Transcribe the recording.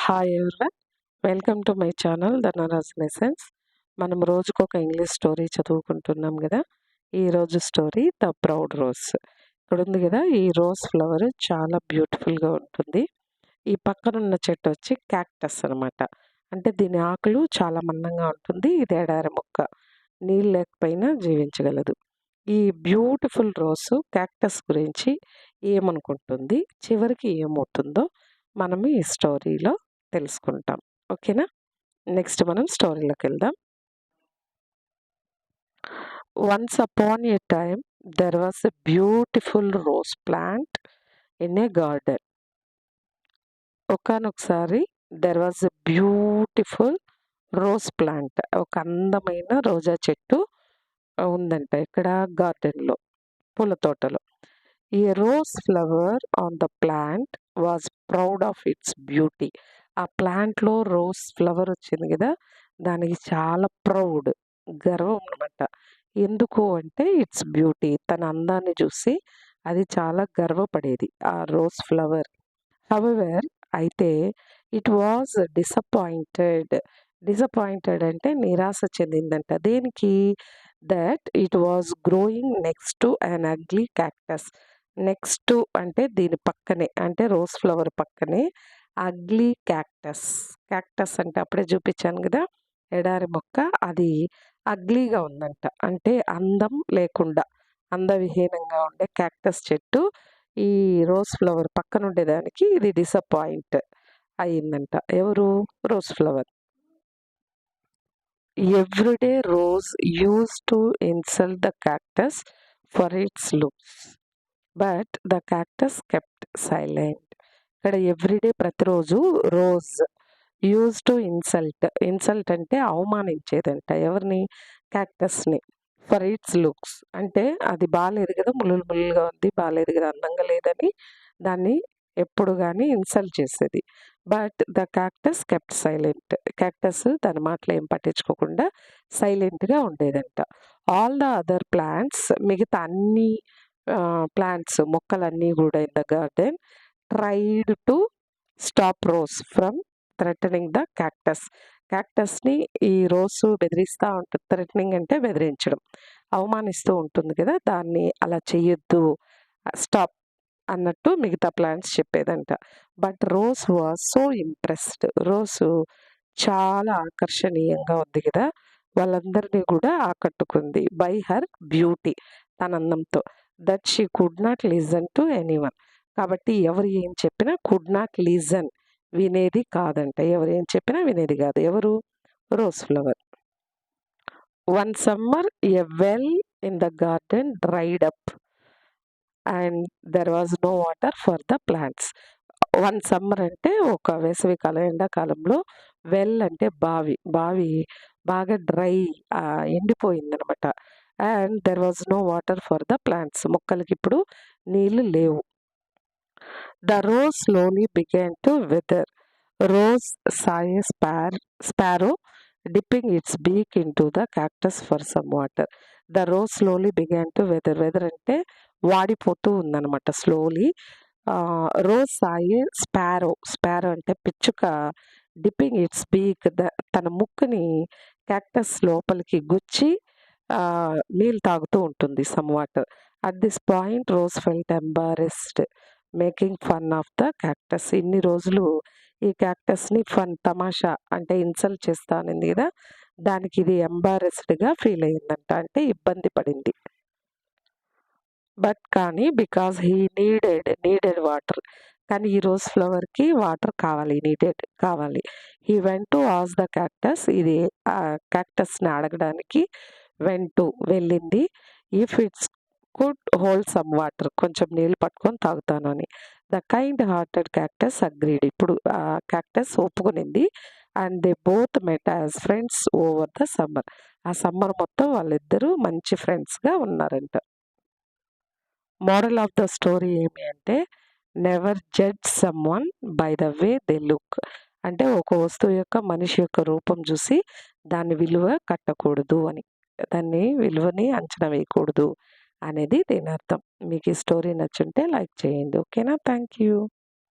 Hi everyone, welcome to my channel the నరాజ్ lessons. మనం రోజుకొక ఇంగ్లీష్ స్టోరీ చదువుకుంటున్నాం కదా. ఈరోజు స్టోరీ ద ప్రౌడ్ రోజ్. ఇక్కడ ఉంది కదా, ఈ రోజ్ ఫ్లవర్ చాలా బ్యూటిఫుల్గా ఉంటుంది. ఈ పక్కనున్న చెట్టు వచ్చి క్యాక్టస్ అనమాట. అంటే దీని ఆకులు చాలా మందంగా ఉంటుంది. ఇది ఎడారి మొక్క, నీళ్ళు లేకపోయినా జీవించగలదు. ఈ బ్యూటిఫుల్ రోజ్ క్యాక్టస్ గురించి ఏమనుకుంటుంది, చివరికి ఏమవుతుందో మనం ఈ స్టోరీలో తెలుసుకుంటాం. ఓకేనా? నెక్స్ట్ మనం స్టోరీలోకి వెళ్దాం. Once upon a time there was a beautiful rose plant in a garden. ఒకనొకసారి there was a beautiful rose plant, ఒక అందమైన రోజా చెట్టు ఉందంట ఇక్కడ గార్డెన్లో, పూల తోటలో. A rose flower on the plant was proud of its beauty. ఆ ప్లాంట్లో రోజ్ ఫ్లవర్ వచ్చింది కదా, దానికి చాలా ప్రౌడ్, గర్వం అనమాట. ఎందుకు అంటే ఇట్స్ బ్యూటీ, తన అందాన్ని చూసి అది చాలా గర్వపడేది ఆ రోజ్ ఫ్లవర్. హవెవర్, అయితే ఇట్ వాజ్ డిసప్పాయింటెడ్ అంటే నిరాశ చెందిందంట. దేనికి? That it was growing next to an ugly cactus. Next అంటే దీని పక్కనే, అంటే రోజ్ ఫ్లవర్ పక్కనే అగ్లీ క్యాక్టస్ అంటే అప్పుడే చూపించాను కదా, ఎడారి మొక్క. అది అగ్లీగా ఉందంట, అంటే అందం లేకుండా, అందవిహీనంగా ఉండే క్యాక్టస్ చెట్టు ఈ రోజ్ ఫ్లవర్ పక్కన ఉండేదానికి ఇది డిసప్పాయింట్ అయ్యిందంట. ఎవరు? Rose flower. Everyday rose use to insult the cactus for it's looks, but the cactus kept silent. ఇక్కడ ఎవ్రీడే ప్రతిరోజు రోజ్ యూజ్ టు ఇన్సల్ట్ అంటే అవమానించేదంట. ఎవరిని? క్యాక్టస్ని. ఫర్ ఇట్స్ లుక్స్ అంటే అది బాగాలేదు కదా, ముళ్ళుగా ఉంది, బాగాలేదు కదా, అందంగా లేదని దాన్ని ఎప్పుడు కానీ ఇన్సల్ట్ చేసేది. But the cactus kept silent. Cactus దాని మాటలు ఏం పట్టించుకోకుండా సైలెంట్గా ఉండేదంట. ఆల్ ద అదర్ ప్లాంట్స్, మిగతా అన్ని ప్లాంట్స్, మొక్కలన్నీ కూడా in the garden tried to stop rose from threatening the cactus. క్యాక్టస్ని ఈ రోజు బెదిరిస్తూ ఉంటుంది. థ్రెటనింగ్ అంటే బెదిరించడం, అవమానిస్తూ ఉంటుంది కదా, దాన్ని అలా చెయ్యొద్దు, స్టాప్ అన్నట్టు మిగతా ప్లాంట్స్ చెప్పేదంట. But rose was so impressed. Rose చాలా ఆకర్షణీయంగా ఉంది కదా, వాళ్ళందరినీ కూడా ఆకట్టుకుంది. బై హర్ బ్యూటీ, తన అందంతో. That she could not listen to anyone. కాబట్టి ఎవరు ఏం చెప్పినా కుడ్ నాట్ లిజన్, వినేది కాదంట. ఎవరు ఏం చెప్పినా వినేది కాదు. ఎవరు? Rose flower. One summer a well in the garden dried up and there was no water for the plants. One summer అంటే ఒక వేసవికాలం, ఎండాకాలంలో. వెల్ అంటే బావి బాగా డ్రై, ఎండిపోయిందనమాట. And there was no water for the plants, మొక్కలకి ఇప్పుడు నీళ్లు లేవు. The rose slowly began to wither. Rose saw a sparrow dipping its beak into the cactus for some water. The rose slowly began to weather. Weather అంటే వాడిపోతూ ఉందన్నమాట slowly. Rose saw a sparrow అంటే పిచ్చుక. Dipping it's బీక్, తన ముక్కుని cactus లోపలికి గుచ్చి నీళ్ళు తాగుతూ ఉంటుంది, some water. At this point rose felt embarrassed making fun of the cactus. ఇన్ని రోజులు ఈ క్యాక్టస్ని ఫన్, తమాషా అంటే ఇన్సల్ట్ చేస్తానంది కదా, దానికి ఇది ఎంబారెస్డ్గా ఫీల్ అయ్యిందంట, అంటే ఇబ్బంది పడింది. బట్ కానీ బికాజ్ హీ నీడెడ్ వాటర్, కానీ ఈ రోజ్ ఫ్లవర్కి వాటర్ కావాలి, కావాలి. He went to ask the cactus, ఇది ఆ క్యాక్టస్ని అడగడానికి వెళ్ళింది. If its could hold some water, కొంచెం నీళ్ళు పట్టుకొని తాగుతానని. The kind hearted cactus agreed, ఇప్పుడు ఆ క్యాక్టస్ ఒప్పుకునింది. And they both met as friends over the summer. ఆ సమ్మర్ మొత్తం వాళ్ళిద్దరూ మంచి ఫ్రెండ్స్గా ఉన్నారంట. మోరల్ ఆఫ్ ద స్టోరీ ఏమి అంటే, never judge some one by the way they look. అంటే ఒక వస్తువు యొక్క, మనిషి యొక్క రూపం చూసి దాన్ని విలువ కట్టకూడదు అని, దాన్ని విలువని అంచనా వేయకూడదు అనేది దీని అర్థం. మీకు ఈ స్టోరీ నచ్చుంటే లైక్ చేయండి. ఓకేనా? Thank you.